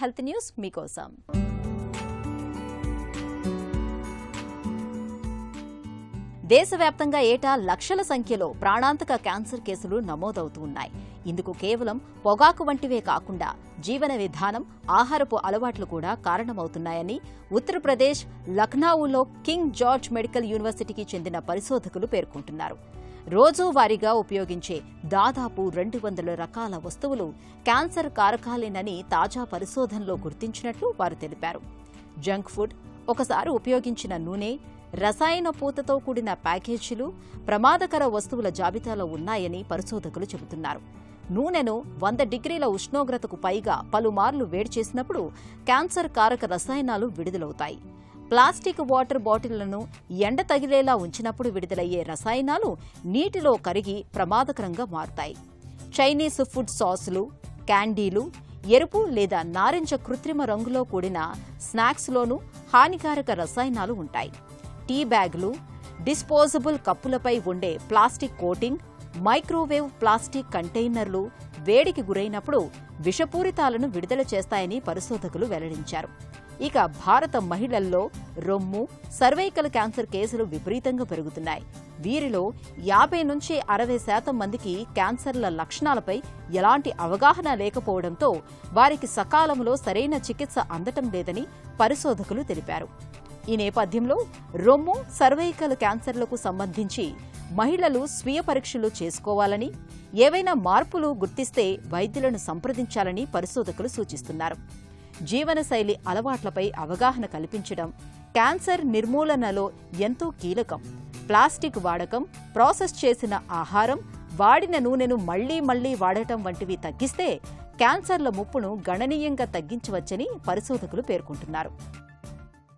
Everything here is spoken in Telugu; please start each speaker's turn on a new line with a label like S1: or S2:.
S1: హెల్త్ న్యూస్ మీకోసం. దేశవ్యాప్తంగా ఏటా లక్షల సంఖ్యలో ప్రాణాంతక క్యాన్సర్ కేసులు నమోదవుతున్నాయి. ఇందుకు కేవలం పొగాకు వంటివే కాకుండా జీవన విధానం, ఆహారపు అలవాట్లు కూడా కారణమవుతున్నాయని ఉత్తరప్రదేశ్ లఖ్నౌలో కింగ్ జార్జ్ మెడికల్ యూనివర్సిటీకి చెందిన పరిశోధకులు పేర్కొంటున్నారు. రోజువారీగా ఉపయోగించే దాదాపు 200 రకాల వస్తువులు క్యాన్సర్ కారకాలేనని తాజా పరిశోధనలో గుర్తించినట్లు వారు తెలిపారు. జంక్ ఫుడ్, ఒకసారి ఉపయోగించిన నూనె, రసాయన పూతతో కూడిన ప్యాకేజీలు ప్రమాదకర వస్తువుల జాబితాలో ఉన్నాయని పరిశోధకులు చెబుతున్నారు. నూనెను 100 డిగ్రీల ఉష్ణోగ్రతకు పైగా పలుమార్లు వేడి చేసినప్పుడు క్యాన్సర్ కారక రసాయనాలు విడుదలవుతాయి. ప్లాస్టిక్ వాటర్ బాటిళ్లను ఎండ తగిలేలా ఉంచినప్పుడు విడుదలయ్యే రసాయనాలు నీటిలో కరిగి ప్రమాదకరంగా మారుతాయి. చైనీస్ ఫుడ్ సాసులు, క్యాండీలు, ఎరుపు లేదా నారింజ కృత్రిమ రంగులో కూడిన స్నాక్స్లోనూ హానికారక రసాయనాలు ఉంటాయి. టీ బ్యాగులు, డిస్పోజబుల్ కప్పులపై ఉండే ప్లాస్టిక్ కోటింగ్, మైక్రోవేవ్ ప్లాస్టిక్ కంటైనర్లు వేడికి గురైనప్పుడు విషపూరితాలను విడుదల చేస్తాయని పరిశోధకులు వెల్లడించారు. ఇక భారత మహిళల్లో రొమ్ము, సర్వైకల్ క్యాన్సర్ కేసులు విపరీతంగా పెరుగుతున్నాయి. వీరిలో 50 నుంచి 60% మందికి క్యాన్సర్ల లక్షణాలపై ఎలాంటి అవగాహన లేకపోవడంతో వారికి సకాలంలో సరైన చికిత్స అందటం లేదని పరిశోధకులు తెలిపారు. ఈ నేపథ్యంలో రొమ్ము, సర్వైకల్ క్యాన్సర్లకు సంబంధించి మహిళలు స్వీయ పరీక్షలు చేసుకోవాలని, ఏవైనా మార్పులు గుర్తిస్తే వైద్యులను సంప్రదించాలని పరిశోధకులు సూచిస్తున్నారు. జీవనశైలి అలవాట్లపై అవగాహన కల్పించడం క్యాన్సర్ నిర్మూలనలో ఎంతో కీలకం. ప్లాస్టిక్ వాడకం, ప్రాసెస్ చేసిన ఆహారం, వాడిన నూనెను మళ్లీ వాడటం వంటివి తగ్గిస్తే క్యాన్సర్ల ముప్పును గణనీయంగా తగ్గించవచ్చని పరిశోధకులు పేర్కొంటున్నారు.